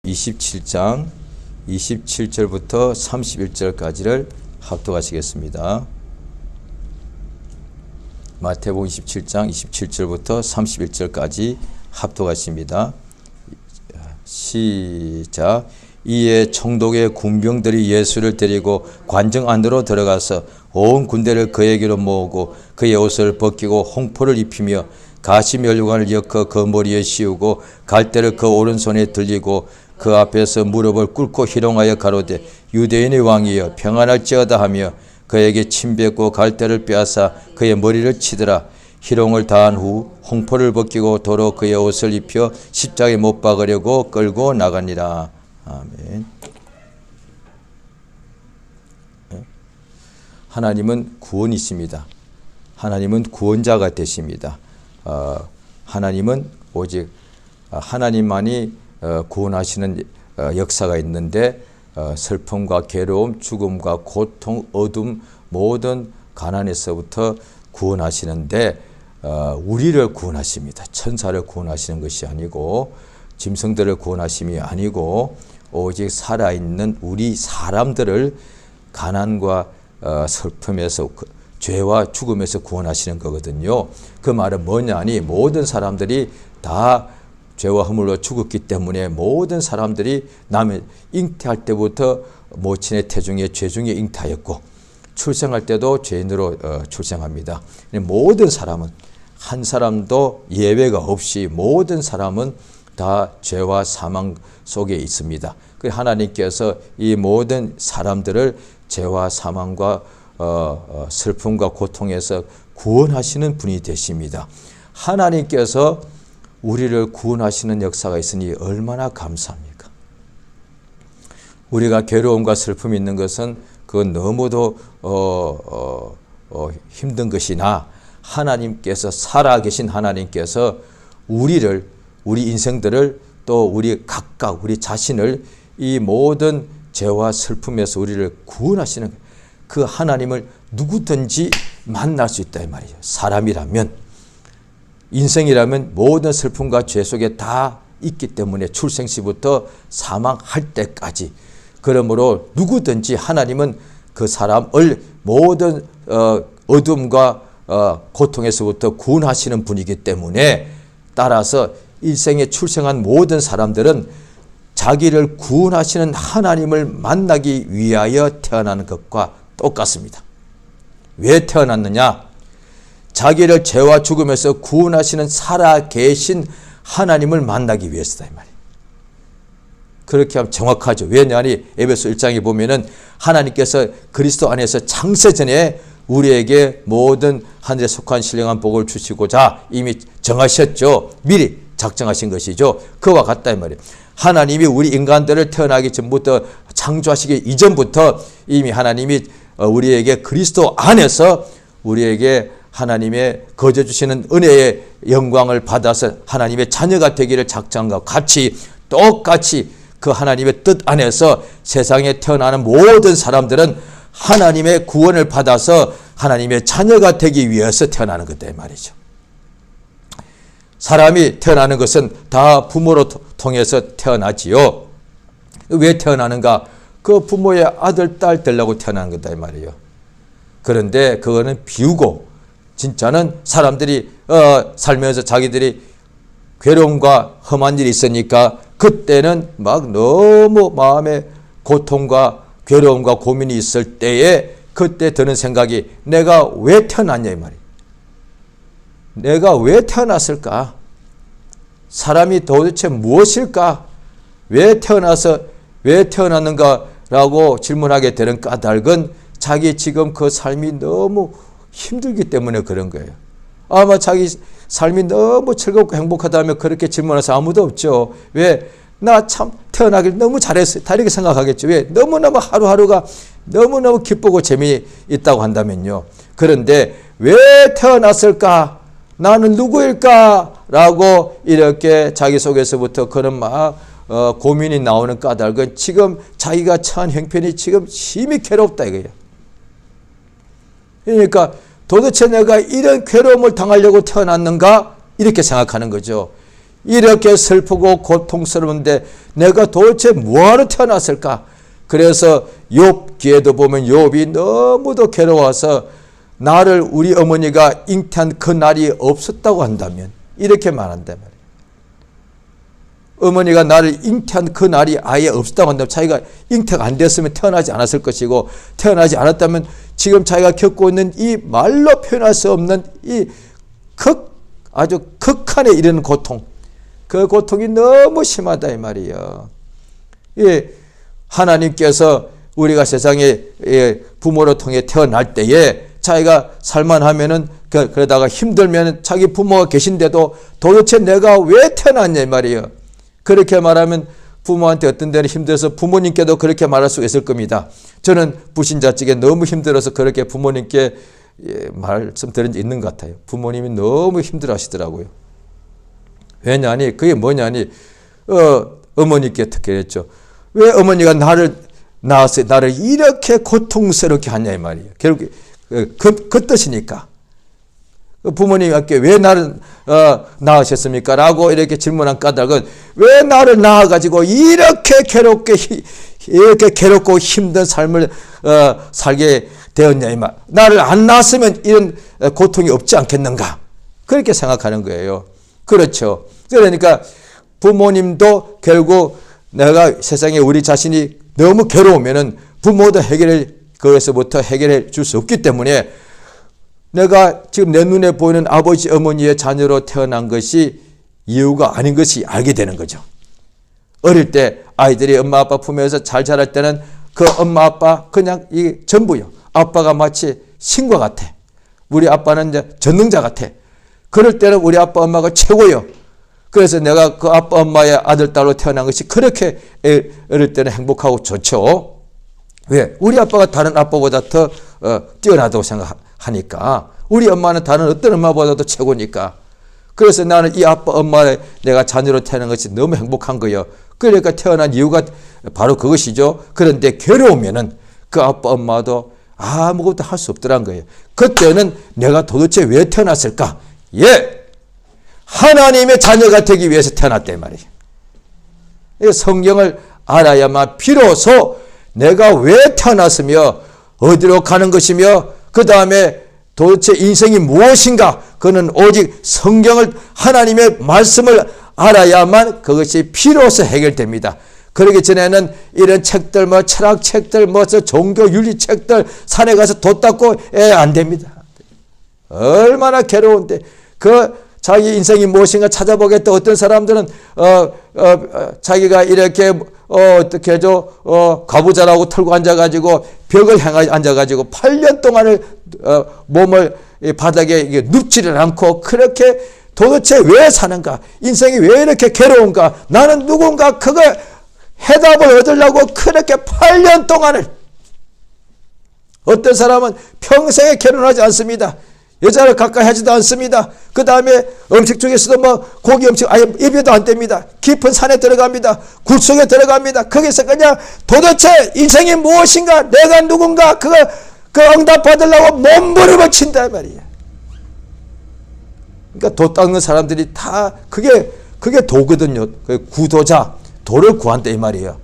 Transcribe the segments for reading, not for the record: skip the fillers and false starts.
27장 27절부터 31절까지를 합독하시겠습니다. 마태복음 27장 27절부터 31절까지 합독하십니다. 시작. 이에 총독의 군병들이 예수를 데리고 관정 안으로 들어가서 온 군대를 그에게로 모으고 그의 옷을 벗기고 홍포를 입히며 가시면류관을 엮어 그 머리에 씌우고 갈대를 그 오른손에 들리고 그 앞에서 무릎을 꿇고 희롱하여 가로되 유대인의 왕이여 평안할지어다 하며 그에게 침뱉고 갈대를 빼앗아 그의 머리를 치더라. 희롱을 다한 후 홍포를 벗기고 도로 그의 옷을 입혀 십자가에 못 박으려고 끌고 나가니라. 아멘. 하나님은 구원이십니다. 하나님은 구원자가 되십니다. 하나님은 오직 하나님만이 구원하시는 역사가 있는데 슬픔과 괴로움, 죽음과 고통, 어둠, 모든 가난에서부터 구원하시는데 우리를 구원하십니다. 천사를 구원하시는 것이 아니고 짐승들을 구원하심이 아니고 오직 살아있는 우리 사람들을 가난과 슬픔에서 죄와 죽음에서 구원하시는 거거든요. 그 말은 뭐냐니 모든 사람들이 다 죄와 허물로 죽었기 때문에 모든 사람들이 남의 잉태할 때부터 모친의 태중에 죄 중에 잉태하였고 출생할 때도 죄인으로 출생합니다. 모든 사람은 한 사람도 예외가 없이 모든 사람은 다 죄와 사망 속에 있습니다. 그 하나님께서 이 모든 사람들을 죄와 사망과 슬픔과 고통에서 구원하시는 분이 되십니다. 하나님께서 우리를 구원하시는 역사가 있으니 얼마나 감사합니까? 우리가 괴로움과 슬픔이 있는 것은 그건 너무도 힘든 것이나 하나님께서 살아계신 하나님께서 우리 인생들을 또 우리 각각 우리 자신을 이 모든 죄와 슬픔에서 우리를 구원하시는 그 하나님을 누구든지 만날 수 있다 이 말이죠. 사람이라면 인생이라면 모든 슬픔과 죄 속에 다 있기 때문에 출생시부터 사망할 때까지 그러므로 누구든지 하나님은 그 사람을 모든 어둠과 고통에서부터 구원하시는 분이기 때문에 따라서 일생에 출생한 모든 사람들은 자기를 구원하시는 하나님을 만나기 위하여 태어나는 것과 똑같습니다. 왜 태어났느냐? 자기를 죄와 죽음에서 구원하시는 살아계신 하나님을 만나기 위해서다 이 말이에요. 그렇게 하면 정확하죠. 왜냐하니 에베소 1장에 보면은 하나님께서 그리스도 안에서 창세전에 우리에게 모든 하늘에 속한 신령한 복을 주시고자 이미 정하셨죠. 미리 작정하신 것이죠. 그와 같다 이 말이에요. 하나님이 우리 인간들을 태어나기 전부터 창조하시기 이전부터 이미 하나님이 우리에게 그리스도 안에서 우리에게 하나님의 거저 주시는 은혜의 영광을 받아서 하나님의 자녀가 되기를 작정한 것과 같이 똑같이 그 하나님의 뜻 안에서 세상에 태어나는 모든 사람들은 하나님의 구원을 받아서 하나님의 자녀가 되기 위해서 태어나는 것다 이 말이죠. 사람이 태어나는 것은 다 부모로 통해서 태어나지요. 왜 태어나는가? 그 부모의 아들, 딸 되려고 태어나는 거다 이 말이에요. 그런데 그거는 비우고 진짜는 사람들이 살면서 자기들이 괴로움과 험한 일이 있으니까 그때는 막 너무 마음에 고통과 괴로움과 고민이 있을 때에 그때 드는 생각이 내가 왜 태어났냐 이 말이에요. 내가 왜 태어났을까? 사람이 도대체 무엇일까? 왜 태어났는가라고 질문하게 되는 까닭은 자기 지금 그 삶이 너무 힘들기 때문에 그런 거예요. 아마 자기 삶이 너무 즐겁고 행복하다면 그렇게 질문해서 아무도 없죠. 왜? 나 참 태어나길 너무 잘했어요. 다 이렇게 생각하겠죠. 왜? 너무너무 하루하루가 너무너무 기쁘고 재미있다고 한다면요. 그런데 왜 태어났을까? 나는 누구일까? 라고 이렇게 자기 속에서부터 그런 막 고민이 나오는 까닭은 지금 자기가 처한 형편이 지금 심히 괴롭다 이거예요. 그러니까 도대체 내가 이런 괴로움을 당하려고 태어났는가? 이렇게 생각하는 거죠. 이렇게 슬프고 고통스러운데 내가 도대체 뭐하러 태어났을까? 그래서 욥기에도 보면 욥이 너무도 괴로워서 나를 우리 어머니가 잉태한 그 날이 없었다고 한다면 이렇게 말한단 말이에요. 어머니가 나를 잉태한 그 날이 아예 없었다고 한다면 자기가 잉태가 안 됐으면 태어나지 않았을 것이고 태어나지 않았다면 지금 자기가 겪고 있는 이 말로 표현할 수 없는 이 아주 극한에 이르는 고통, 그 고통이 너무 심하다 이 말이에요. 예, 하나님께서 우리가 세상에 부모를 통해 태어날 때에 자기가 살만하면은 그러다가 힘들면 자기 부모가 계신데도 도대체 내가 왜 태어났냐 이 말이에요. 그렇게 말하면 부모한테 어떤 데는 힘들어서 부모님께도 그렇게 말할 수 있을 겁니다. 저는 불신자 쪽에 너무 힘들어서 그렇게 부모님께 말씀드린 적 있는 것 같아요. 부모님이 너무 힘들어 하시더라고요. 왜냐니 그게 뭐냐니 어머니께 특히 그랬죠. 왜 어머니가 나를 낳았어요? 나를 이렇게 고통스럽게 하냐 이 말이에요. 결국 그 뜻이니까. 부모님께 왜 나를 낳으셨습니까? 라고 이렇게 질문한 까닭은 왜 나를 낳아가지고 이렇게 괴롭고 힘든 삶을 살게 되었냐 이 말. 나를 안 낳았으면 이런 고통이 없지 않겠는가? 그렇게 생각하는 거예요. 그렇죠. 그러니까 부모님도 결국 내가 세상에 우리 자신이 너무 괴로우면은 부모도 그것에서부터 해결해 줄 수 없기 때문에 내가 지금 내 눈에 보이는 아버지 어머니의 자녀로 태어난 것이 이유가 아닌 것이 알게 되는 거죠. 어릴 때 아이들이 엄마 아빠 품에서 잘 자랄 때는 그 엄마 아빠 그냥 이 전부요. 아빠가 마치 신과 같아. 우리 아빠는 이제 전능자 같아. 그럴 때는 우리 아빠 엄마가 최고요. 그래서 내가 그 아빠 엄마의 아들 딸로 태어난 것이 그렇게 어릴 때는 행복하고 좋죠. 왜? 우리 아빠가 다른 아빠보다 더 뛰어나다고 생각하니까. 우리 엄마는 다른 어떤 엄마보다도 최고니까. 그래서 나는 이 아빠 엄마의 내가 자녀로 태어난 것이 너무 행복한 거예요. 그러니까 태어난 이유가 바로 그것이죠. 그런데 괴로우면은 그 아빠 엄마도 아무것도 할 수 없더란 거예요. 그때는 내가 도대체 왜 태어났을까? 예! 하나님의 자녀가 되기 위해서 태어났단 말이에요. 성경을 알아야만 비로소 내가 왜 태어났으며 어디로 가는 것이며 그 다음에 도대체 인생이 무엇인가, 그는 오직 성경을, 하나님의 말씀을 알아야만 그것이 비로소 해결됩니다. 그러기 전에는 이런 책들, 철학책들, 종교 윤리책들 산에 가서 돛 닦고 안 됩니다. 얼마나 괴로운데 자기 인생이 무엇인가 찾아보겠다. 어떤 사람들은 자기가 이렇게 어떻게 하죠? 가부좌라고 털고 앉아가지고 벽을 향해 앉아가지고 8년 동안을 몸을 바닥에 눕지를 않고 그렇게 도대체 왜 사는가? 인생이 왜 이렇게 괴로운가? 나는 누군가? 그걸 해답을 얻으려고 그렇게 8년 동안을. 어떤 사람은 평생에 결혼하지 않습니다. 여자를 가까이 하지도 않습니다. 그 다음에 음식 중에서도 고기 음식 아예 입에도 안 댑니다. 깊은 산에 들어갑니다. 굴 속에 들어갑니다. 거기서 그냥 도대체 인생이 무엇인가, 내가 누군가, 그 응답 받으려고 몸부림을 친다 말이에요. 그러니까 돛 닦는 사람들이 다 그게 도거든요. 구도자, 도를 구한다 이 말이에요.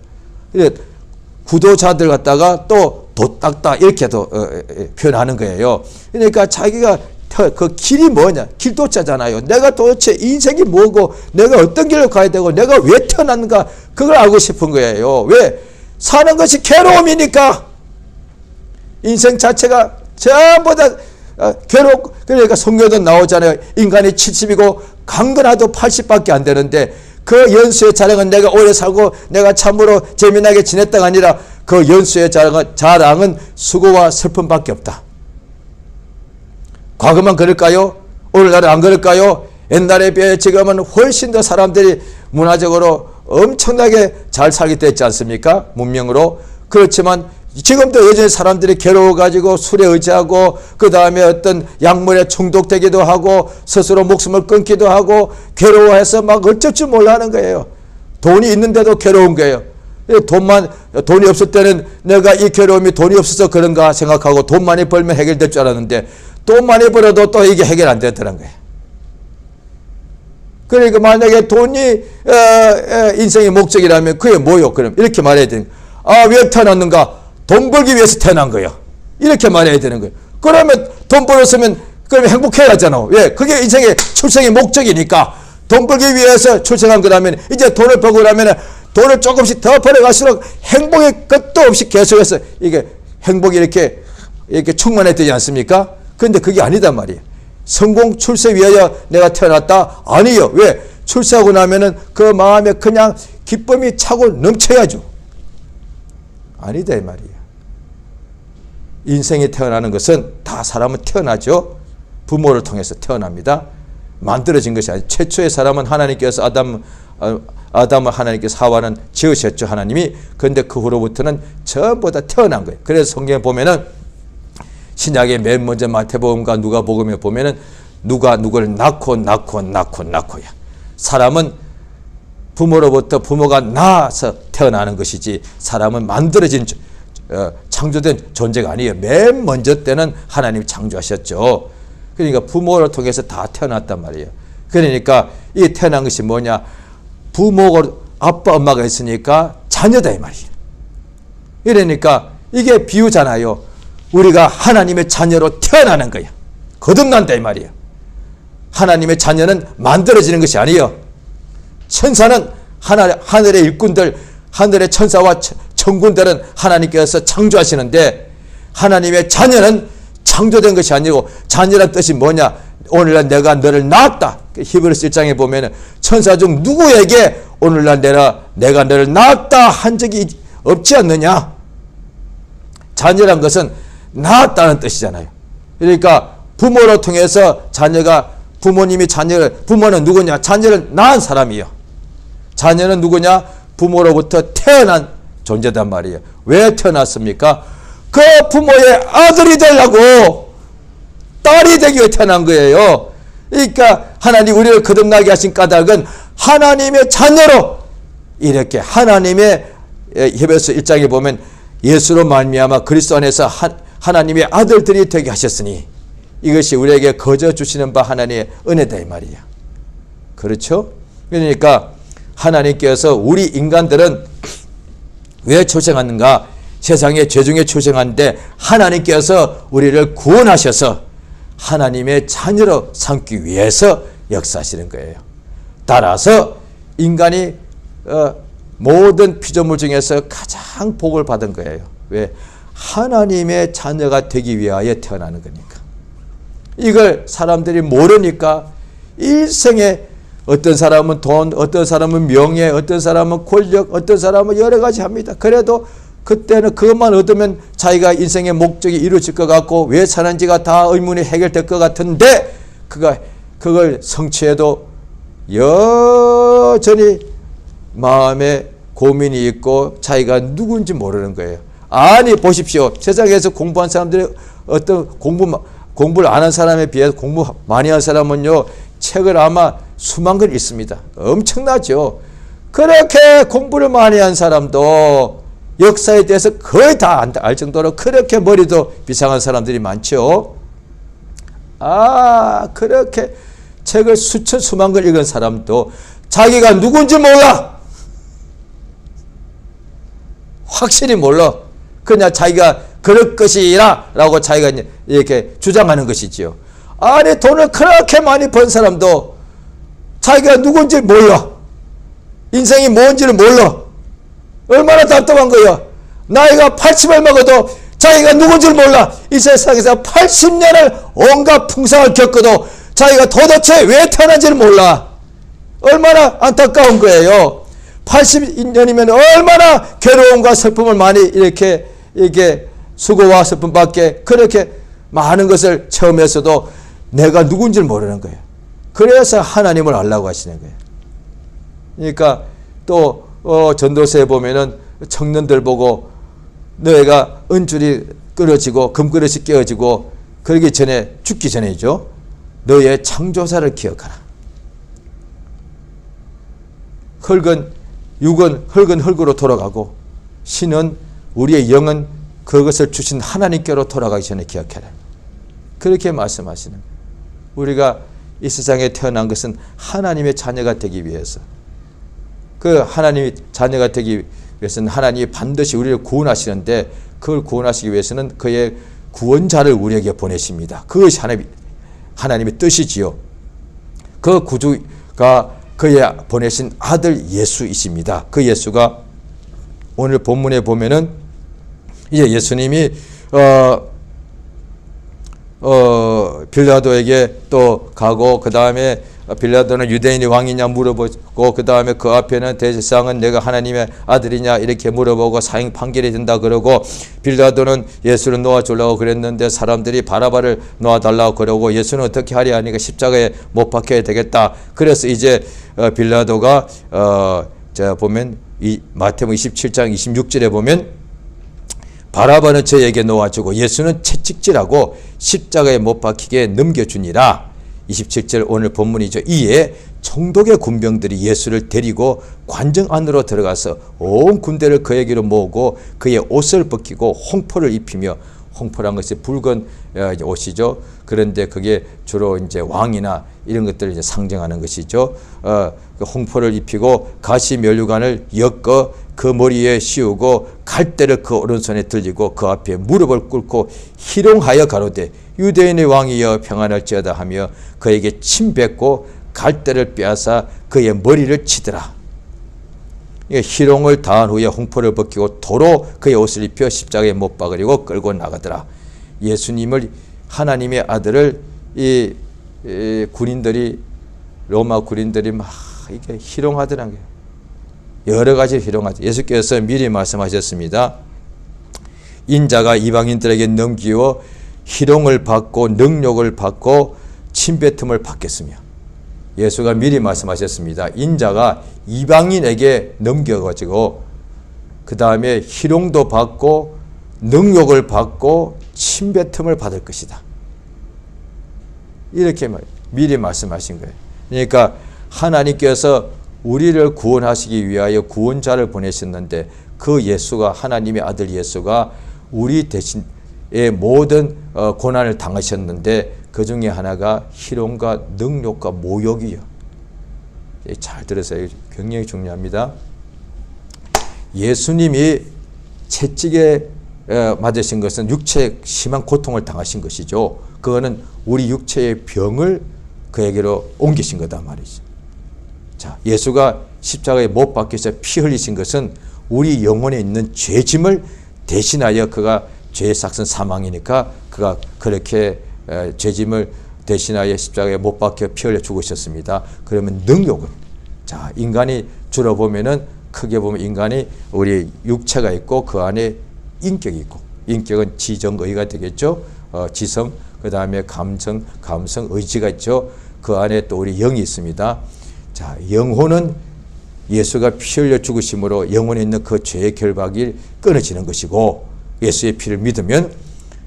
구도자들 갖다가 또 돛 닦다 이렇게도 표현하는 거예요. 그러니까 자기가 그 길이 뭐냐? 길도자잖아요. 내가 도대체 인생이 뭐고 내가 어떤 길로 가야 되고 내가 왜 태어났는가 그걸 알고 싶은 거예요. 왜? 사는 것이 괴로움이니까. 인생 자체가 전부 다 괴롭고, 그러니까 성경도 나오잖아요. 인간이 70이고 강건하도 80밖에 안 되는데 그 연수의 자랑은 내가 오래 살고 내가 참으로 재미나게 지냈다가 아니라 그 연수의 자랑은 수고와 슬픔밖에 없다. 과거만 그럴까요? 오늘날은 안 그럴까요? 옛날에 비해 지금은 훨씬 더 사람들이 문화적으로 엄청나게 잘 살게 됐지 않습니까? 문명으로. 그렇지만 지금도 여전히 사람들이 괴로워가지고 술에 의지하고 그 다음에 어떤 약물에 중독되기도 하고 스스로 목숨을 끊기도 하고 괴로워해서 막 어쩔 줄 몰라 하는 거예요. 돈이 있는데도 괴로운 거예요. 돈이 없을 때는 내가 이 괴로움이 돈이 없어서 그런가 생각하고 돈 많이 벌면 해결될 줄 알았는데 돈 많이 벌어도 또 이게 해결 안 되더란 거예요. 그러니까 만약에 돈이 인생의 목적이라면 그게 뭐요? 그럼 이렇게 말해야 되는 거예요. 왜 태어났는가? 돈 벌기 위해서 태어난 거예요. 이렇게 말해야 되는 거예요. 그러면 돈 벌었으면 그러면 행복해야 하잖아. 왜? 그게 인생의 출생의 목적이니까 돈 벌기 위해서 출생한 거라면 이제 돈을 벌고 나면 돈을 조금씩 더 벌어갈수록 행복의 끝도 없이 계속해서 이게 행복이 이렇게 충만해지지 않습니까? 그런데 그게 아니단 말이에요. 성공 출세 위하여 내가 태어났다? 아니요. 왜? 출세하고 나면은 그 마음에 그냥 기쁨이 차고 넘쳐야죠. 아니다 이 말이에요. 인생이 태어나는 것은 다 사람은 태어나죠. 부모를 통해서 태어납니다. 만들어진 것이 아니죠. 최초의 사람은 하나님께서 아담을 하나님께서 하와는 지으셨죠. 하나님이. 그런데 그 후로부터는 전부 다 태어난 거예요. 그래서 성경에 보면은 신약의 맨 먼저 마태복음과 누가복음에 보면은 누가 누구를 낳고야. 사람은 부모로부터 부모가 낳아서 태어나는 것이지 사람은 만들어진 창조된 존재가 아니에요. 맨 먼저 때는 하나님이 창조하셨죠. 그러니까 부모를 통해서 다 태어났단 말이에요. 그러니까 이 태어난 것이 뭐냐? 부모가 아빠 엄마가 있으니까 자녀다 이 말이에요. 이러니까 이게 비유잖아요. 우리가 하나님의 자녀로 태어나는 거야. 거듭난다 이 말이에요. 하나님의 자녀는 만들어지는 것이 아니에요. 천사는 하늘의 일꾼들, 하늘의 천사와 천군들은 하나님께서 창조하시는데 하나님의 자녀는 창조된 것이 아니고 자녀란 뜻이 뭐냐? 오늘날 내가 너를 낳았다. 히브리서 1장에 보면 천사 중 누구에게 오늘날 내가 너를 낳았다 한 적이 없지 않느냐? 자녀란 것은 낳았다는 뜻이잖아요. 그러니까 부모를 통해서 부모는 누구냐? 자녀를 낳은 사람이에요. 자녀는 누구냐? 부모로부터 태어난 존재단 말이에요. 왜 태어났습니까? 그 부모의 아들이 되려고, 딸이 되기 위해 태어난 거예요. 그러니까 하나님 우리를 거듭나게 하신 까닭은 하나님의 자녀로 이렇게 하나님의 히브리서 1장에 보면 예수로 말미암아 그리스도 안에서 하나님의 아들들이 되게 하셨으니 이것이 우리에게 거저 주시는 바 하나님의 은혜다 이 말이야. 그렇죠? 그러니까 하나님께서 우리 인간들은 왜 출생하는가? 세상에 죄 중에 출생하는데 하나님께서 우리를 구원하셔서 하나님의 자녀로 삼기 위해서 역사하시는 거예요. 따라서 인간이 모든 피조물 중에서 가장 복을 받은 거예요. 왜? 하나님의 자녀가 되기 위하여 태어나는 거니까. 이걸 사람들이 모르니까 일생에 어떤 사람은 돈, 어떤 사람은 명예, 어떤 사람은 권력, 어떤 사람은 여러 가지 합니다. 그래도 그때는 그것만 얻으면 자기가 인생의 목적이 이루어질 것 같고 왜 사는지가 다 의문이 해결될 것 같은데 그걸 성취해도 여전히 마음에 고민이 있고 자기가 누군지 모르는 거예요. 아니 보십시오. 세상에서 공부한 사람들이 어떤 공부를 안 한 사람에 비해서 공부 많이 한 사람은요 책을 아마 수만 권 읽습니다. 엄청나죠. 그렇게 공부를 많이 한 사람도 역사에 대해서 거의 다 알 정도로 그렇게 머리도 비상한 사람들이 많죠. 그렇게 책을 수만 권 읽은 사람도 자기가 누군지 몰라. 확실히 몰라. 그냥 자기가 그럴 것이라 라고 자기가 이렇게 주장하는 것이지요. 아니 돈을 그렇게 많이 번 사람도 자기가 누군지 몰라. 인생이 뭔지를 몰라. 얼마나 답답한 거야. 나이가 80을 먹어도 자기가 누군지를 몰라. 이 세상에서 80년을 온갖 풍상을 겪어도 자기가 도대체 왜 태어난지를 몰라. 얼마나 안타까운 거예요. 80년이면 얼마나 괴로움과 슬픔을 많이 이렇게 수고와 슬픔밖에 그렇게 많은 것을 체험해서도 내가 누군지를 모르는 거예요. 그래서 하나님을 알라고 하시는 거예요. 그러니까 또 전도서에 보면은 청년들 보고 너희가 은줄이 끊어지고 금그릇이 깨어지고 그러기 전에 죽기 전에죠. 너의 창조사를 기억하라. 흙은 흙으로 돌아가고 신은 우리의 영은 그것을 주신 하나님께로 돌아가기 전에 기억해라. 그렇게 말씀하시는 거예요. 우리가 이 세상에 태어난 것은 하나님의 자녀가 되기 위해서. 그 하나님의 자녀가 되기 위해서는 하나님이 반드시 우리를 구원하시는데, 그걸 구원하시기 위해서는 그의 구원자를 우리에게 보내십니다. 그것이 하나님의 뜻이지요. 그 구주가 그의 보내신 아들 예수이십니다. 그 예수가 오늘 본문에 보면은 이제 예수님이 빌라도에게 또 가고, 그 다음에 빌라도는 유대인이 왕이냐 물어보고, 그 다음에 그 앞에는 대제사장은 내가 하나님의 아들이냐 이렇게 물어보고 사형 판결이 된다 그러고, 빌라도는 예수를 놓아주려고 그랬는데 사람들이 바라바를 놓아달라고 그러고, 예수는 어떻게 하리 하니까 십자가에 못 박혀야 되겠다. 그래서 이제 빌라도가 자 보면 이 마태복음 27장 26절에 보면 바라바는 저에게 놓아주고 예수는 채찍질하고 십자가에 못 박히게 넘겨주니라. 27절 오늘 본문이죠. 이에 총독의 군병들이 예수를 데리고 관정 안으로 들어가서 온 군대를 그에게로 모으고 그의 옷을 벗기고 홍포를 입히며, 홍포란 것이 붉은 옷이죠. 그런데 그게 주로 이제 왕이나 이런 것들을 이제 상징하는 것이죠. 그 홍포를 입히고 가시 면류관을 엮어 그 머리에 씌우고 갈대를 그 오른손에 들리고 그 앞에 무릎을 꿇고 희롱하여 가로되 유대인의 왕이여 평안할지어다 하며 그에게 침 뱉고 갈대를 빼앗아 그의 머리를 치더라. 희롱을 다한 후에 홍포를 벗기고 도로 그의 옷을 입혀 십자가에 못 박으려고 끌고 나가더라. 예수님을, 하나님의 아들을 이 군인들이, 로마 군인들이 막 이게 희롱하더란 거예요. 여러 가지 희롱하죠. 예수께서 미리 말씀하셨습니다. 인자가 이방인들에게 넘기어 희롱을 받고 능욕을 받고 침뱉음을 받겠으며, 예수가 미리 말씀하셨습니다. 인자가 이방인에게 넘겨가지고 그 다음에 희롱도 받고 능욕을 받고 침뱉음을 받을 것이다. 이렇게 미리 말씀하신 거예요. 그러니까 하나님께서 우리를 구원하시기 위하여 구원자를 보내셨는데, 그 예수가, 하나님의 아들 예수가 우리 대신의 모든 고난을 당하셨는데, 그 중에 하나가 희롱과 능욕과 모욕이요. 잘 들으세요. 굉장히 중요합니다. 예수님이 채찍에 맞으신 것은 육체에 심한 고통을 당하신 것이죠. 그거는 우리 육체의 병을 그에게로 옮기신 거다 말이죠. 자, 예수가 십자가에 못 박혀서 피 흘리신 것은 우리 영혼에 있는 죄짐을 대신하여, 그가 죄의 삭은 사망이니까 그가 그렇게 죄짐을 대신하여 십자가에 못 박혀 피 흘려 죽으셨습니다. 그러면 능욕은, 자, 인간이 주로 보면은 크게 보면 인간이 우리 육체가 있고 그 안에 인격이 있고, 인격은 지정의가 되겠죠. 지성, 그 다음에 감성, 의지가 있죠. 그 안에 또 우리 영이 있습니다. 자, 영혼은 예수가 피 흘려 죽으심으로 영혼에 있는 그 죄의 결박이 끊어지는 것이고, 예수의 피를 믿으면,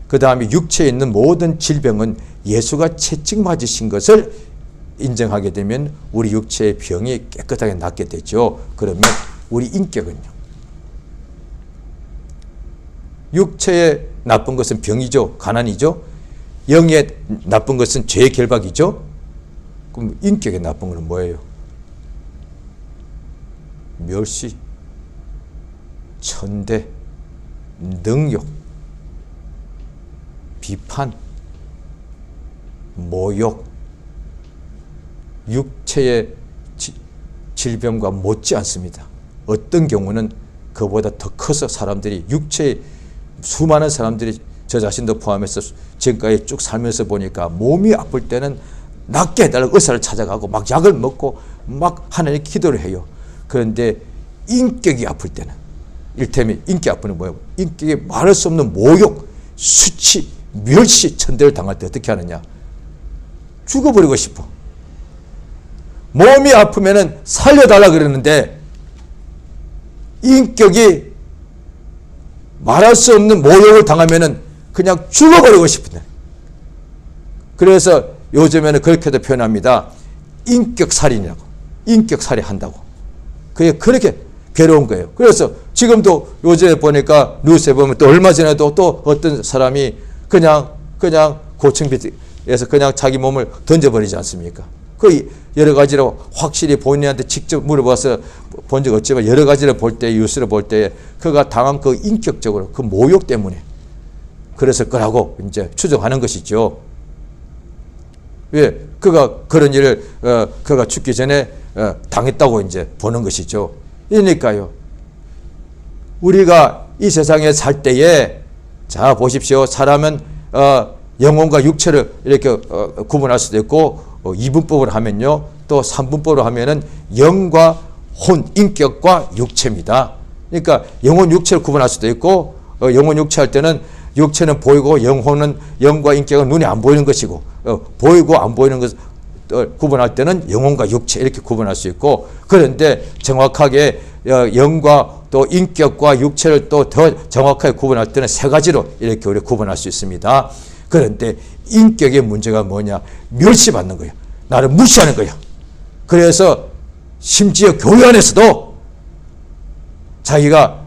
그 다음에 육체에 있는 모든 질병은 예수가 채찍 맞으신 것을 인정하게 되면 우리 육체의 병이 깨끗하게 낫게 되죠. 그러면 우리 인격은요, 육체의 나쁜 것은 병이죠. 가난이죠. 영의 나쁜 것은 죄의 결박이죠. 그럼 인격의 나쁜 것은 뭐예요? 멸시, 천대, 능욕, 비판, 모욕, 육체의 질병과 못지 않습니다. 어떤 경우는 그보다 더 커서 사람들이, 육체의 수많은 사람들이, 저 자신도 포함해서 지금까지 쭉 살면서 보니까 몸이 아플 때는 낫게 해달라고 의사를 찾아가고 막 약을 먹고 막 하나님 기도를 해요. 그런데 인격이 아플 때는, 일테면 인기 아프는 뭐예요? 인격이 말할 수 없는 모욕, 수치, 멸시, 천대를 당할 때 어떻게 하느냐? 죽어버리고 싶어. 몸이 아프면은 살려달라 그러는데 인격이 말할 수 없는 모욕을 당하면은 그냥 죽어버리고 싶은데. 그래서 요즘에는 그렇게도 표현합니다. 인격살인이라고. 인격살해한다고. 그게 그렇게 괴로운 거예요. 그래서 지금도 요즘에 보니까 뉴스에 보면 또 얼마 전에도 또 어떤 사람이 그냥 고층 해서 그냥 자기 몸을 던져버리지 않습니까? 그 여러 가지로 확실히 본인한테 직접 물어봐서 본 적 없지만 여러 가지를 볼 때, 뉴스를 볼 때 그가 당한 그 인격적으로 그 모욕 때문에 그랬을 거라고 이제 추정하는 것이죠. 왜? 그가 그런 일을 그가 죽기 전에 당했다고 이제 보는 것이죠. 그러니까요. 우리가 이 세상에 살 때에 자 보십시오. 사람은 영혼과 육체를 이렇게 구분할 수도 있고 이분법으로 하면요. 또 삼분법으로 하면은 영과 혼, 인격과 육체입니다. 그러니까 영혼, 육체를 구분할 수도 있고 영혼, 육체 할 때는 육체는 보이고 영혼은 영과 인격은 눈에 안 보이는 것이고 보이고 안 보이는 것 구분할 때는 영혼과 육체 이렇게 구분할 수 있고 그런데 정확하게 영과 또 인격과 육체를 또 더 정확하게 구분할 때는 세 가지로 이렇게 우리 구분할 수 있습니다. 그런데 인격의 문제가 뭐냐? 멸시받는 거예요. 나를 무시하는 거예요. 그래서 심지어 교회 안에서도 자기가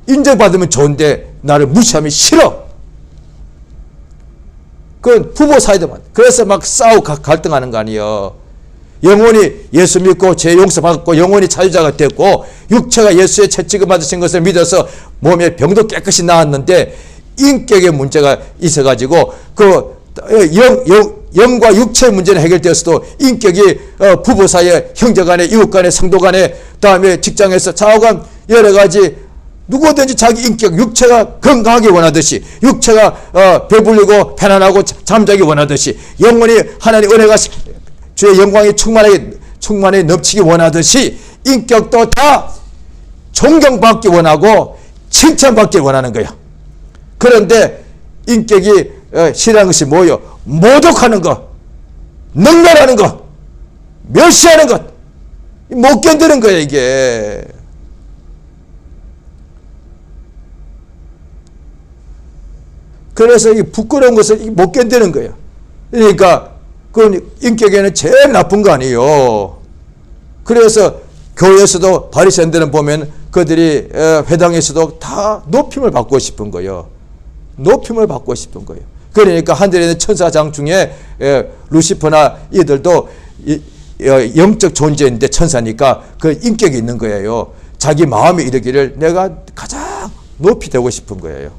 인정받으면 좋은데 나를 무시하면 싫어. 그건 부부 사이도 그래서 막 싸우고 갈등하는 거 아니에요. 영혼이 예수 믿고 죄 용서받고 영혼이 자유자가 됐고 육체가 예수의 채찍을 받으신 것을 믿어서 몸의 병도 깨끗이 나았는데 인격의 문제가 있어가지고 그 영과 육체의 문제는 해결되었어도 인격이 부부 사이에 형제간에 이웃간에 성도간에 다음에 직장에서 좌우간 여러 가지 누구든지 자기 인격 육체가 건강하게 원하듯이 육체가 배불리고 편안하고 잠자기 원하듯이 영혼이 하나님 은혜가 주의 영광이 충만하게 넘치기 원하듯이 인격도 다 존경받기 원하고 칭찬받기 원하는 거야. 그런데 인격이 싫어하는 것이 뭐예요? 모독하는 것, 능멸하는 것, 멸시하는 것, 못 견디는 거야 이게. 그래서 이 부끄러운 것을 못 견디는 거예요. 그러니까 그 인격에는 제일 나쁜 거 아니에요. 그래서 교회에서도 바리새인들은 보면 그들이 회당에서도 다 높임을 받고 싶은 거예요. 높임을 받고 싶은 거예요. 그러니까 하늘에 있는 천사장 중에 루시퍼나 이들도 영적 존재인데 천사니까 그 인격이 있는 거예요. 자기 마음에 이르기를 내가 가장 높이 되고 싶은 거예요.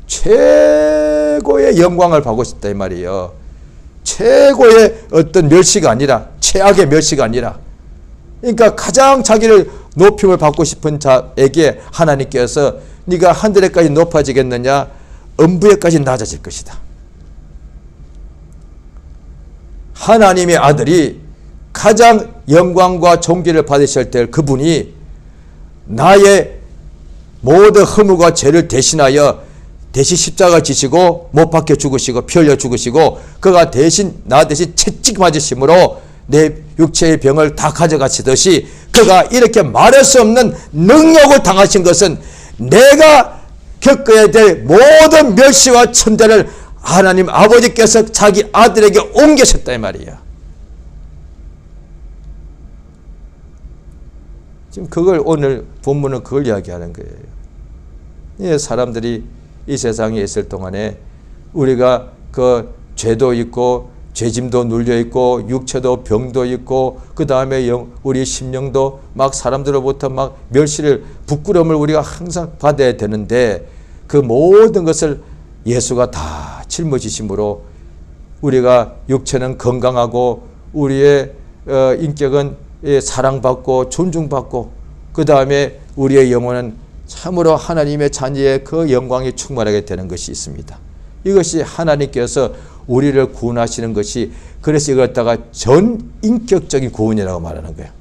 최고의 영광을 받고 싶다 이 말이에요. 최고의 어떤 멸시가 아니라 최악의 멸시가 아니라 그러니까 가장 자기를 높임을 받고 싶은 자에게 하나님께서 네가 하늘에까지 높아지겠느냐 음부에까지 낮아질 것이다. 하나님의 아들이 가장 영광과 존귀를 받으실 때 그분이 나의 모든 허물과 죄를 대신하여 대신 십자가 지시고 못 박혀 죽으시고 피 흘려 죽으시고 그가 대신 나 대신 채찍 맞으심으로 내 육체의 병을 다 가져가시듯이 그가 이렇게 말할 수 없는 능력을 당하신 것은 내가 겪어야 될 모든 멸시와 천대를 하나님 아버지께서 자기 아들에게 옮기셨다 이 말이야. 지금 그걸 오늘 본문은 그걸 이야기하는 거예요. 예, 사람들이 이 세상에 있을 동안에 우리가 그 죄도 있고 죄짐도 눌려 있고 육체도 병도 있고 그 다음에 우리 심령도 막 사람들로부터 막 멸시를 부끄러움을 우리가 항상 받아야 되는데 그 모든 것을 예수가 다 짊어지심으로 우리가 육체는 건강하고 우리의 인격은 사랑받고 존중받고 그 다음에 우리의 영혼은 참으로 하나님의 자녀의 그 영광이 충만하게 되는 것이 있습니다. 이것이 하나님께서 우리를 구원하시는 것이 그래서 이걸 갖다가 전인격적인 구원이라고 말하는 거예요.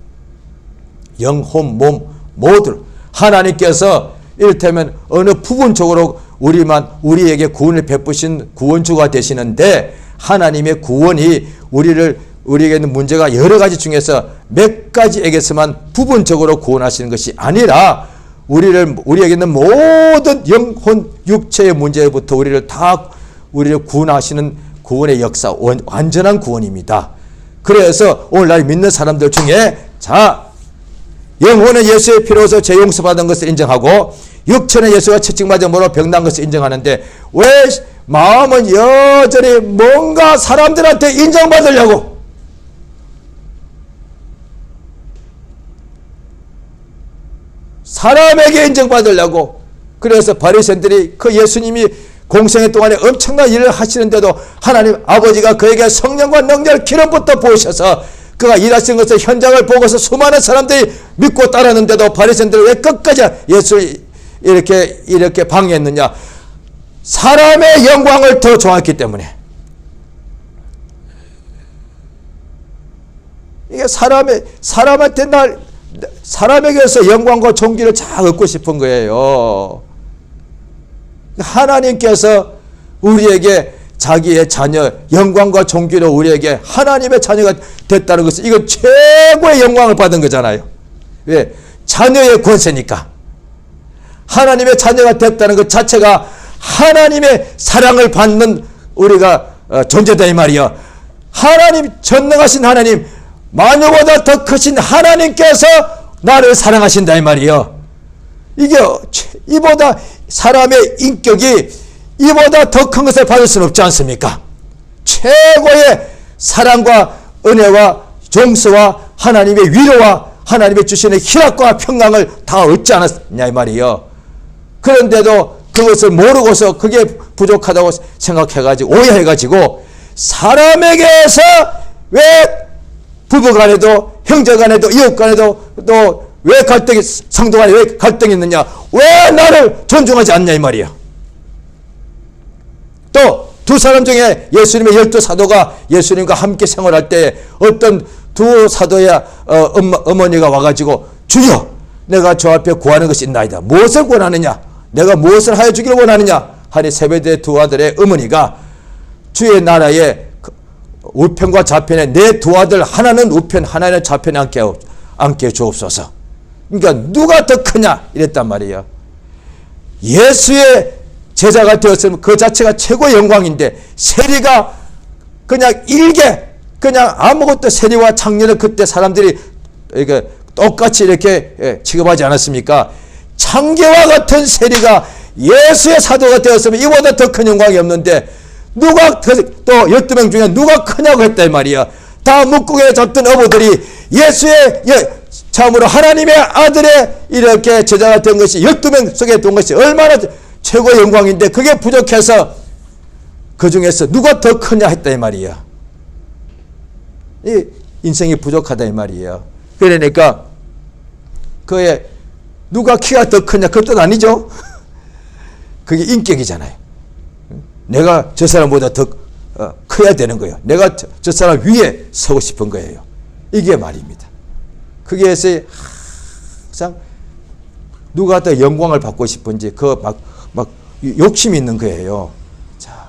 영, 혼, 몸 모두 하나님께서 이를테면 어느 부분적으로 우리에게 구원을 베푸신 구원주가 되시는데 하나님의 구원이 우리에게 있는 문제가 여러 가지 중에서 몇 가지에게서만 부분적으로 구원하시는 것이 아니라 우리에게 있는 모든 영혼 육체의 문제부터 우리를 구원하시는 구원의 역사 완전한 구원입니다. 그래서 오늘날 믿는 사람들 중에 영혼은 예수의 피로서 죄 용서받은 것을 인정하고 육체는 예수가 채찍 맞음으로 병난 것을 인정하는데 마음은 여전히 뭔가 사람들한테 인정받으려고, 사람에게 인정받으려고. 그래서 바리새인들이 그 예수님이 공생애 동안에 엄청난 일을 하시는데도 하나님 아버지가 그에게 성령과 능력을 기름부터 부으셔서 그가 일하신 것을 현장을 보고서 수많은 사람들이 믿고 따랐는데도 바리새인들은 왜 끝까지 예수를 이렇게 방해했느냐? 사람의 영광을 더 좋아했기 때문에. 이게 사람한테 사람에게서 영광과 존귀를 잘 얻고 싶은 거예요. 하나님께서 우리에게 자기의 자녀, 영광과 존귀로 우리에게 하나님의 자녀가 됐다는 것은 이건 최고의 영광을 받은 거잖아요. 왜? 자녀의 권세니까. 하나님의 자녀가 됐다는 것 자체가 하나님의 사랑을 받는 우리가 존재다 이 말이야. 하나님, 전능하신 하나님, 마녀보다 더 크신 하나님께서 나를 사랑하신다 이 말이요. 이게 이보다 사람의 인격이 이보다 더 큰 것을 받을 수는 없지 않습니까? 최고의 사랑과 은혜와 용서와 하나님의 위로와 하나님의 주시는 희락과 평강을 다 얻지 않았냐 이 말이요. 그런데도 그것을 모르고서 그게 부족하다고 생각해가지고 오해해가지고 사람에게서 왜 부부간에도 형제간에도 이웃간에도 또 왜 갈등이, 성도간에 왜 갈등이 있느냐? 왜 나를 존중하지 않냐 이 말이야. 또 두 사람 중에 예수님의 12사도가 예수님과 함께 생활할 때 어떤 두 사도의 어머니가 와가지고 주여, 내가 저 앞에 구하는 것이 있나이다. 무엇을 원하느냐? 내가 무엇을 하여 주기를 원하느냐? 하니 세베대 두 아들의 어머니가 주의 나라의 우편과 좌편에 내 두 아들 하나는 우편 하나는 좌편에 앉게 주옵소서. 그러니까 누가 더 크냐 이랬단 말이에요. 예수의 제자가 되었으면 그 자체가 최고의 영광인데 세리가 그냥 일개 그냥 아무것도 세리와 창녀를 그때 사람들이 이렇게 똑같이 이렇게 취급하지 않았습니까? 창녀와 같은 세리가 예수의 사도가 되었으면 이보다 더 큰 영광이 없는데 누가 또 12명 중에 누가 크냐고 했단 말이야. 다 묵국에 잡던 어부들이 예수의 참으로 하나님의 아들의 이렇게 제자가 된 것이 12명 속에 된 것이 얼마나 최고의 영광인데 그게 부족해서 그 중에서 누가 더 크냐 했다 이 말이야. 이 인생이 부족하다 이 말이에요. 그러니까 그의 누가 키가 더 크냐 그 뜻 아니죠. 그게 인격이잖아요. 내가 저 사람보다 더 커야 되는 거예요. 내가 저 사람 위에 서고 싶은 거예요. 이게 말입니다. 그게 해서 항상 누가 더 영광을 받고 싶은지 그 막 욕심이 있는 거예요. 자,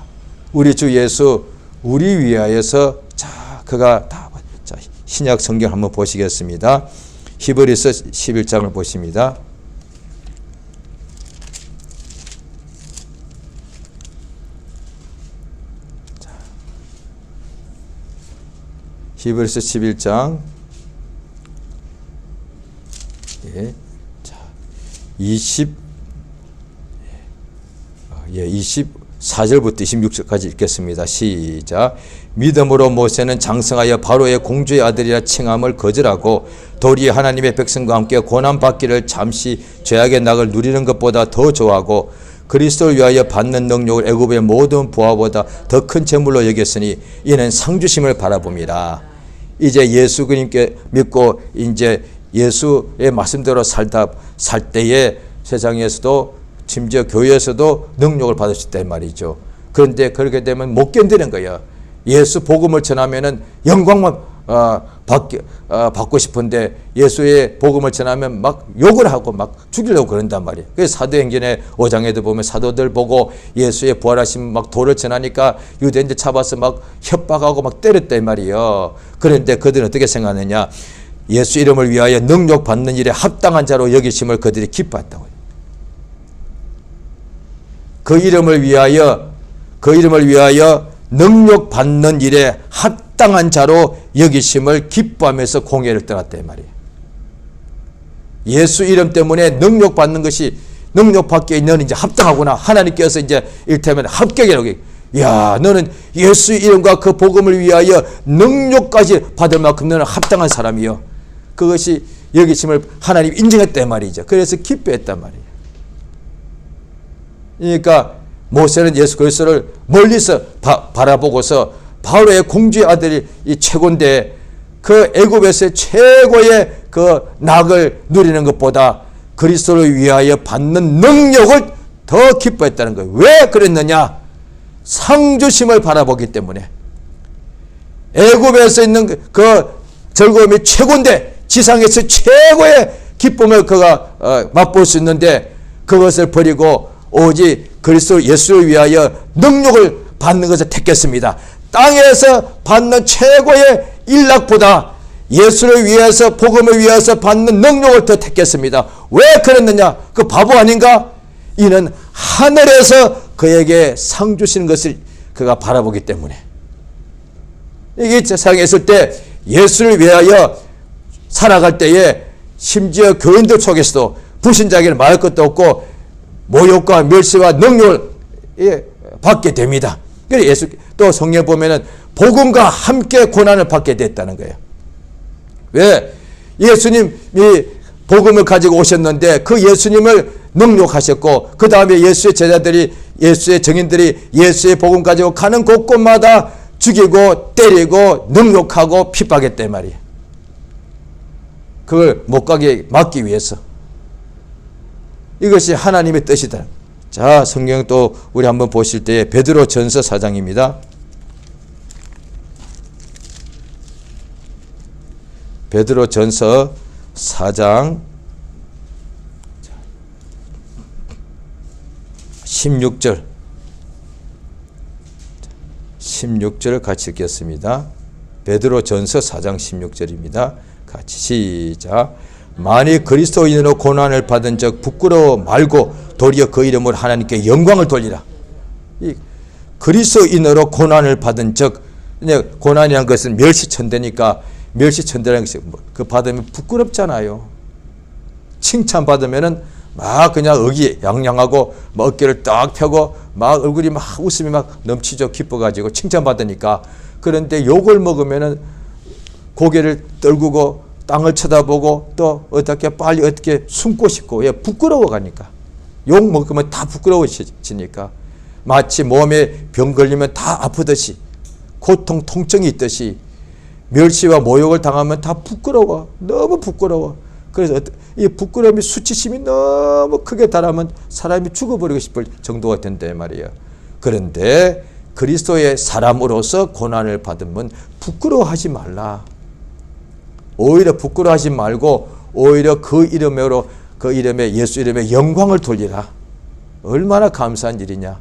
우리 주 예수 우리 위하여서 자 그가 다 자, 신약 성경 한번 보시겠습니다. 히브리서 11장을 보십니다. 자, 히브리서 11장 24절부터 26절까지 읽겠습니다. 시작. 믿음으로 모세는 장성하여 바로의 공주의 아들이라 칭함을 거절하고 도리어 하나님의 백성과 함께 고난받기를 잠시 죄악의 낙을 누리는 것보다 더 좋아하고 그리스도를 위하여 받는 능력을 애굽의 모든 부하보다 더 큰 재물로 여겼으니 이는 상주심을 바라봅니다. 이제 예수 그님께 믿고 이제 예수의 말씀대로 살 때에 세상에서도 심지어 교회에서도 능력을 받을 수 있다 말이죠. 그런데 그렇게 되면 못 견디는 거예요. 예수 복음을 전하면은 영광만 받고 싶은데 예수의 복음을 전하면 막 욕을 하고 막 죽이려고 그런단 말이에요. 그래서 사도행전의 5장에도 보면 사도들 보고 예수의 부활하신 막 도를 전하니까 유대인들 잡아서 막 협박하고 막 때렸단 말이에요. 그런데 그들은 어떻게 생각하느냐? 예수 이름을 위하여 능력 받는 일에 합당한 자로 여기심을 그들이 기뻐했다고요. 그 이름을 위하여 능력 받는 일에 합당한 자로 여기심을 기뻐하면서 공회를 떠났단 말이에요. 예수 이름 때문에 능력 받는 것이 능력 받기에 너는 이제 합당하구나. 하나님께서 이제 이를테면 합격이라고. 야, 너는 예수 이름과 그 복음을 위하여 능력까지 받을 만큼 너는 합당한 사람이요. 그것이 여기심을 하나님 인정했단 말이죠. 그래서 기뻐했단 말이에요. 그러니까 모세는 예수 그리스도를 멀리서 바라보고서 바로의 공주의 아들이 이 최고인데 그 애굽에서의 최고의 그 낙을 누리는 것보다 그리스도를 위하여 받는 능력을 더 기뻐했다는 거예요. 왜 그랬느냐? 상주심을 바라보기 때문에. 애굽에서 있는 그 즐거움이 최고인데 지상에서 최고의 기쁨을 그가 맛볼 수 있는데 그것을 버리고 오직 그리스도 예수를 위하여 능력을 받는 것을 택했습니다. 땅에서 받는 최고의 일락보다 예수를 위해서 복음을 위해서 받는 능력을 더 택했습니다. 왜 그랬느냐? 그 바보 아닌가? 이는 하늘에서 그에게 상 주시는 것을 그가 바라보기 때문에. 이게 세상에 있을 때 예수를 위하여 살아갈 때에 심지어 교인들 속에서도 불신자에게는 말할 것도 없고 모욕과 멸시와 능력을 받게 됩니다. 그래서 예수 또 성경에 보면은 복음과 함께 고난을 받게 됐다는 거예요. 왜? 예수님이 복음을 가지고 오셨는데 그 예수님을 능욕하셨고 그 다음에 예수의 제자들이 예수의 증인들이 예수의 복음 가지고 가는 곳곳마다 죽이고 때리고 능욕하고 핍박했단 말이에요. 그걸 못 가게 막기 위해서. 이것이 하나님의 뜻이다. 자, 성경 또 우리 한번 보실 때 베드로 전서 4장입니다. 베드로 전서 4장 16절 같이 읽겠습니다. 베드로 전서 4장 16절입니다. 같이 시작. 만일 그리스도인으로 고난을 받은 적 부끄러워 말고 도리어 그 이름으로 하나님께 영광을 돌리라. 이 그리스도인으로 고난을 받은 적, 고난이라는 것은 멸시천대니까 멸시천대라는 것이 그 받으면 부끄럽잖아요. 칭찬받으면은 막 그냥 의기양양하고 막 어깨를 딱 펴고 막 얼굴이 막 웃음이 막 넘치죠. 기뻐가지고 칭찬받으니까. 그런데 욕을 먹으면은 고개를 떨구고 땅을 쳐다보고 또 어떻게 빨리 어떻게 숨고 싶고 부끄러워 가니까. 욕 먹으면 다 부끄러워지니까. 마치 몸에 병 걸리면 다 아프듯이 고통 통증이 있듯이 멸시와 모욕을 당하면 다 부끄러워. 너무 부끄러워. 그래서 이 부끄러움이 수치심이 너무 크게 달하면 사람이 죽어버리고 싶을 정도가 된단 말이에요. 그런데 그리스도의 사람으로서 고난을 받으면 부끄러워하지 말라. 오히려 부끄러워하지 말고 오히려 그 이름으로 그 이름에 예수 이름에 영광을 돌리라. 얼마나 감사한 일이냐.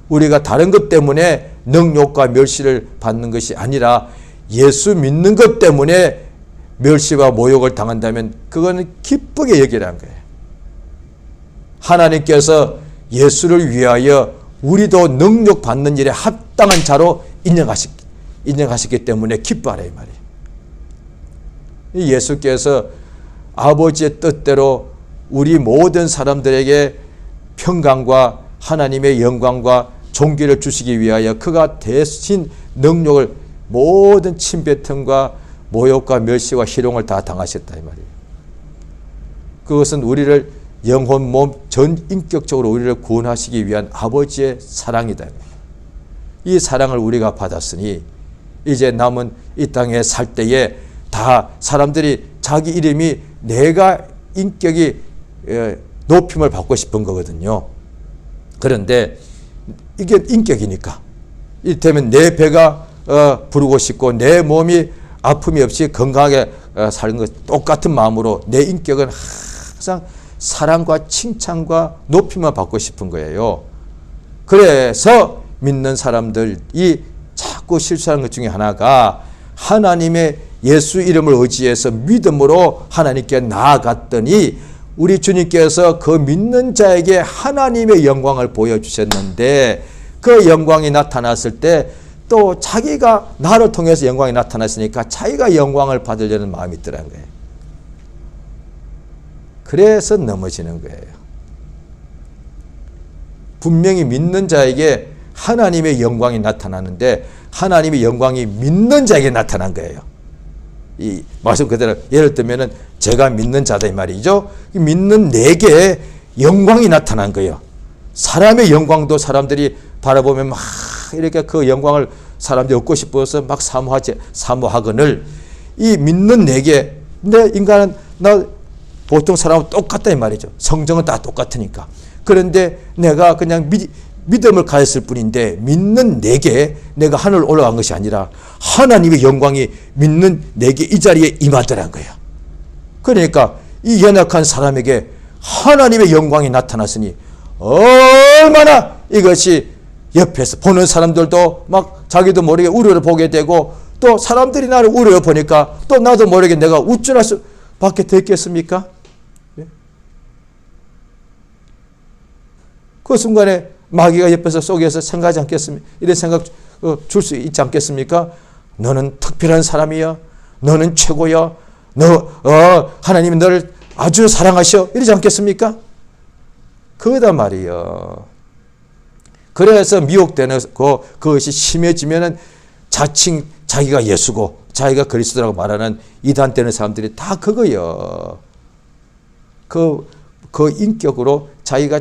우리가 다른 것 때문에 능욕과 멸시를 받는 것이 아니라 예수 믿는 것 때문에 멸시와 모욕을 당한다면 그거는 기쁘게 여기라는 거예요. 하나님께서 예수를 위하여 우리도 능력 받는 일에 합당한 자로 인정하셨기 때문에 기뻐하라 이 말이에요. 예수께서 아버지의 뜻대로 우리 모든 사람들에게 평강과 하나님의 영광과 존귀를 주시기 위하여 그가 대신 능력을 모든 침뱉음과 모욕과 멸시와 희롱을 다 당하셨다 이 말이에요. 그것은 우리를 영혼, 몸, 전 인격적으로 우리를 구원하시기 위한 아버지의 사랑이다. 이 사랑을 우리가 받았으니 이제 남은 이 땅에 살 때에 다 사람들이 자기 이름이 내가 인격이 높임을 받고 싶은 거거든요. 그런데 이게 인격이니까 이를테면 내 배가 부르고 싶고 내 몸이 아픔이 없이 건강하게 사는 것 똑같은 마음으로 내 인격은 항상 사랑과 칭찬과 높임을 받고 싶은 거예요. 그래서 믿는 사람들이 자꾸 실수하는 것 중에 하나가 하나님의 예수 이름을 의지해서 믿음으로 하나님께 나아갔더니 우리 주님께서 그 믿는 자에게 하나님의 영광을 보여주셨는데 그 영광이 나타났을 때 또 자기가 나를 통해서 영광이 나타났으니까 자기가 영광을 받으려는 마음이 있더라는 거예요. 그래서 넘어지는 거예요. 분명히 믿는 자에게 하나님의 영광이 나타나는데 하나님의 영광이 믿는 자에게 나타난 거예요. 이 말씀 그대로 예를 들면은 제가 믿는 자다 이 말이죠. 믿는 내게 영광이 나타난 거예요. 사람의 영광도 사람들이 바라보면 막 이렇게 그 영광을 사람들이 얻고 싶어서 막 사모하거늘 이 믿는 내게 내 인간은 나 보통 사람은 똑같다 이 말이죠. 성정은 다 똑같으니까. 그런데 내가 그냥 믿음을 가졌을 뿐인데 믿는 내게 내가 하늘 올라간 것이 아니라 하나님의 영광이 믿는 내게 이 자리에 임하더란 거예요. 그러니까 이 연약한 사람에게 하나님의 영광이 나타났으니 얼마나 이것이 옆에서 보는 사람들도 막 자기도 모르게 우려를 보게 되고 또 사람들이 나를 우려를 보니까 또 나도 모르게 내가 우쭐할 수밖에 됐겠습니까? 그 순간에 마귀가 옆에서 속에서 생각하지 않겠습니까? 이런 생각 줄 수 있지 않겠습니까? 너는 특별한 사람이야. 너는 최고야. 하나님이 너를 아주 사랑하셔. 이러지 않겠습니까? 그거단 말이요. 그래서 미혹되는 그것이 심해지면은 자칭 자기가 예수고 자기가 그리스도라고 말하는 이단 되는 사람들이 다 그거요. 그 인격으로 자기가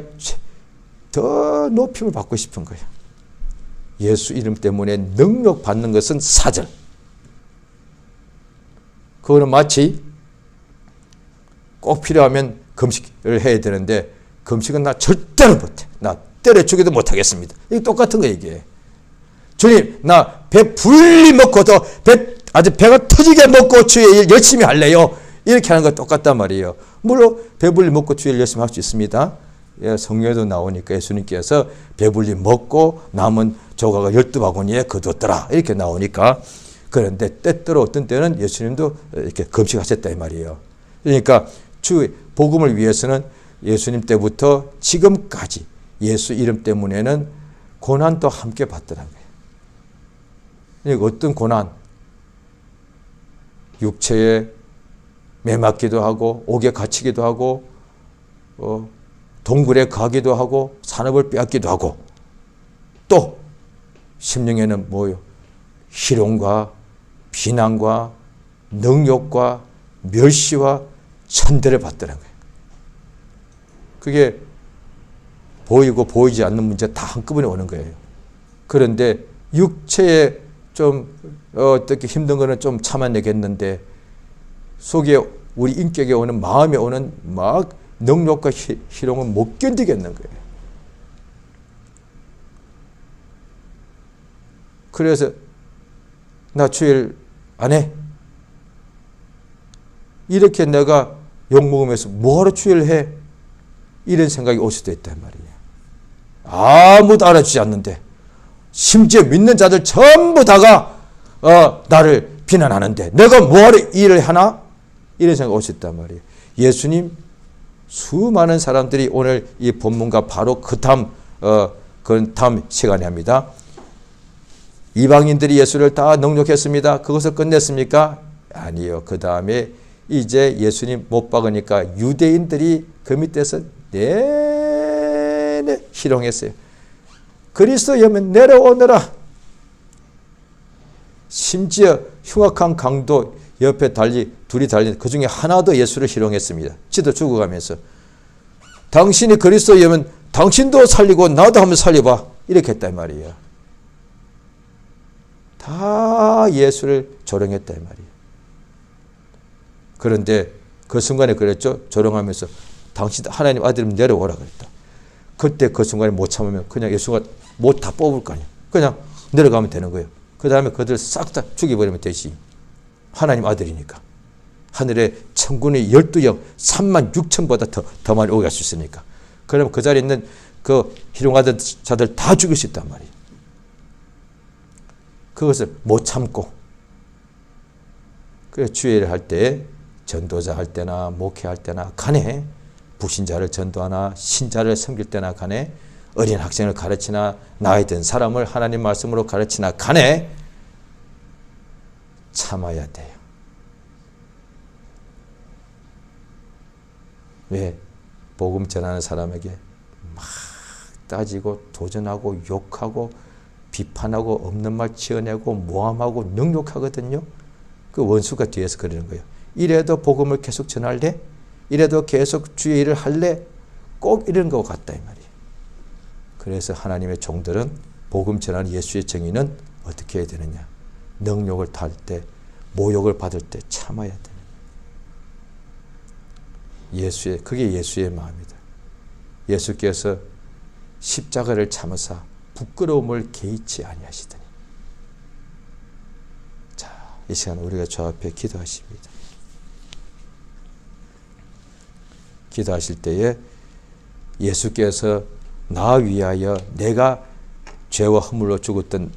더 높임을 받고 싶은 거예요. 예수 이름 때문에 능력 받는 것은 사절. 그거는 마치 꼭 필요하면 금식을 해야 되는데 금식은 나 절대로 못해. 나 때려 죽여도 못하겠습니다. 이게 똑같은 거예요. 이게. 주님 나 배 불리 먹고 더 아주 배가 터지게 먹고 주의 일 열심히 할래요. 이렇게 하는 거 똑같단 말이에요. 물론 배불리 먹고 주의 일 열심히 할 수 있습니다. 성경에도 나오니까 예수님께서 배불리 먹고 남은 조각을 12바구니에 거두었더라 이렇게 나오니까. 그런데 때때로 어떤 때는 예수님도 이렇게 금식하셨다 이 말이에요. 그러니까 주 복음을 위해서는 예수님 때부터 지금까지 예수 이름 때문에는 고난도 함께 받더라는 거예요. 그러니까 어떤 고난? 육체에 매맞기도 하고 옥에 갇히기도 하고 동굴에 가기도 하고 산업을 빼앗기도 하고 또 심령에는 뭐요? 희롱과 비난과 능욕과 멸시와 천대를 받더라는 거예요. 그게 보이고 보이지 않는 문제 다 한꺼번에 오는 거예요. 그런데 육체에 좀 어떻게 힘든 거는 좀 참아내겠는데 속에 우리 인격에 오는 마음에 오는 막 능력과 희롱은 못 견디겠는 거예요. 그래서 나 주일 안 해. 이렇게 내가 욕먹으면서 뭐하러 주일 해? 이런 생각이 올 수도 있단 말이에요. 아무도 알아주지 않는데 심지어 믿는 자들 전부 다가 나를 비난하는데 내가 뭐하러 일을 하나? 이런 생각이 올 수 있단 말이에요. 예수님 수많은 사람들이 오늘 이 본문과 바로 그 다음 시간에 합니다. 이방인들이 예수를 다 능욕했습니다. 그것을 끝냈습니까? 아니요. 그 다음에 이제 예수님 못 박으니까 유대인들이 그 밑에서 내내 희롱했어요. 그리스도여면 내려오너라. 심지어 흉악한 강도 옆에 둘이 달린 그 중에 하나도 예수를 희롱했습니다. 지도 죽어가면서 당신이 그리스도여면 당신도 살리고 나도 한번 살려봐. 이렇게 했단 말이에요. 다 예수를 조롱했단 말이에요. 그런데 그 순간에 그랬죠. 조롱하면서 당신 하나님 아들이면 내려오라 그랬다. 그때 그 순간에 못 참으면 그냥 예수가 못 다 뽑을 거 아니에요. 그냥 내려가면 되는 거예요. 그 다음에 그들 싹 다 죽여버리면 되지. 하나님 아들이니까. 하늘에 천군의 12영 36,000보다 더 많이 오게 할 수 있으니까. 그러면 그 자리에 있는 그 희롱하던 자들 다 죽일 수 있단 말이에요. 그것을 못 참고. 그래서 주일을 할 때 전도자 할 때나 목회할 때나 간에 불신자를 전도하나 신자를 섬길 때나 간에 어린 학생을 가르치나 나이 든 사람을 하나님 말씀으로 가르치나 간에 참아야 돼요. 왜? 복음 전하는 사람에게 막 따지고 도전하고 욕하고 비판하고 없는 말 지어내고 모함하고 능욕하거든요. 그 원수가 뒤에서 그러는 거예요. 이래도 복음을 계속 전할래? 이래도 계속 주의 일을 할래? 꼭 이런 것 같다 이 말이에요. 그래서 하나님의 종들은 복음 전하는 예수의 정의는 어떻게 해야 되느냐? 능욕을 탈 때, 모욕을 받을 때 참아야 되는. 그게 예수의 마음이다. 예수께서 십자가를 참으사 부끄러움을 개의치 아니하시더니. 자, 이 시간 우리가 저 앞에 기도하십니다. 기도하실 때에 예수께서 나 위하여 내가 죄와 허물로 죽었던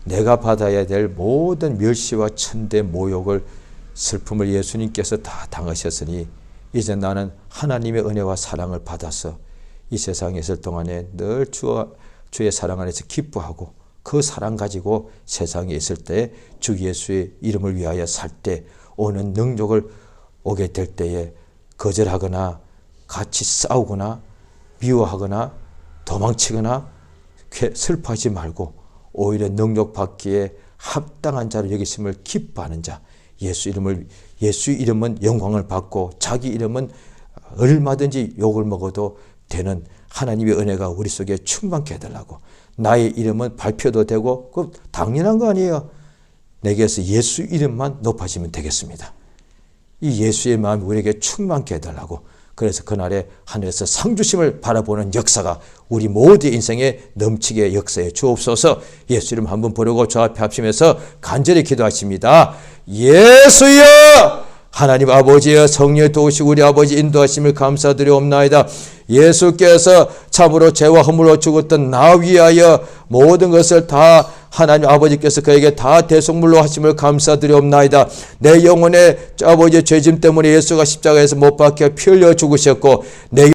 내가 받아야 될 모든 멸시와 천대 모욕을 슬픔을 예수님께서 다 당하셨으니 이제 나는 하나님의 은혜와 사랑을 받아서 이 세상에 있을 동안에 늘 주의 사랑 안에서 기뻐하고 그 사랑 가지고 세상에 있을 때 주 예수의 이름을 위하여 살 때 오는 능력을 오게 될 때에 거절하거나 같이 싸우거나 미워하거나 도망치거나 슬퍼하지 말고 오히려 능력받기에 합당한 자를 여기심을 기뻐하는 자, 예수 이름은 영광을 받고 자기 이름은 얼마든지 욕을 먹어도 되는 하나님의 은혜가 우리 속에 충만케 해달라고. 나의 이름은 발표도 되고 그 당연한 거 아니에요. 내게서 예수 이름만 높아지면 되겠습니다. 이 예수의 마음이 우리에게 충만케 해달라고. 그래서 그날에 하늘에서 상주심을 바라보는 역사가 우리 모두의 인생에 넘치게 역사해 주옵소서. 예수 이름 한번 부르고 저 앞에 합심해서 간절히 기도하십니다. 예수여! 하나님 아버지여, 성령의 도우시고 우리 아버지 인도하심을 감사드리옵나이다. 예수께서 참으로 죄와 허물로 죽었던 나 위하여 모든 것을 다 하나님 아버지께서 그에게 다 대속물로 하심을 감사드리옵나이다. 내 영혼의 아버지의 죄짐 때문에 예수가 십자가에서 못 박혀 피 흘려 죽으셨고 내